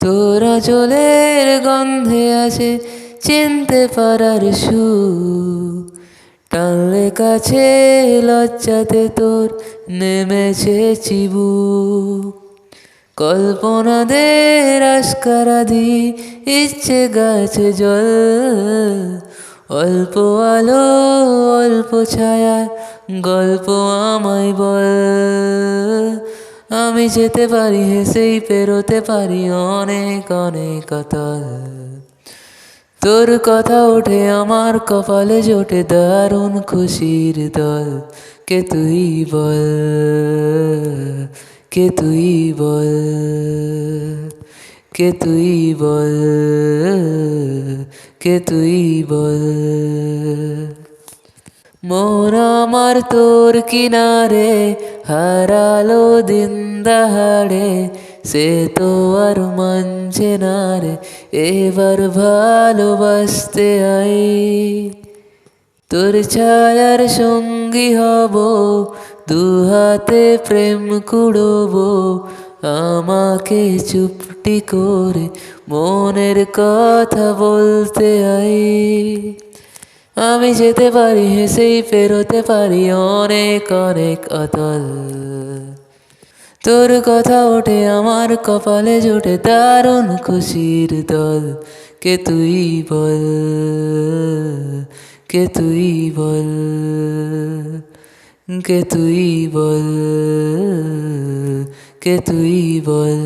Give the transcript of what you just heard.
তোরা জলের গন্ধে আছে চিনতে পারার সুর, টানলে কাছে লজ্জাতে তোর নেমেছে চিবুক। কল্পনাদের আস্কারা দি ইচ্ছে গাছে জল, অল্প আলো অল্প ছায়া গল্প আমায় বল। আমি যেতে পারি হেসেই পেরোতে পারি অনেক অনেক অতল। তোর কথা ওঠে আমার কপালে জোটে দারুণ খুশির দল। কে তুই বল, কে তুই বল, কে তুই বল, কে তুই বল। মন আমার তোর কিনারে হারালো দিন দাহাড়ে, সে তো আর মানছে না রে এবার ভালোবাসতে আই। তোর ছায়ার সঙ্গী হব, দু হাতে প্রেম কুড়ব, আমাকে চুপটি করে মনের কথা বলতে আই। আমি যেতে পারি হেসেই পেরোতে পারি অনেক অনেক অতল। তোর কথা ওঠে আমার কপালে জোটে দারুণ খুশির দল। কে তুই বল, কে তুই বল, কে তুই বল, কে তুই বল।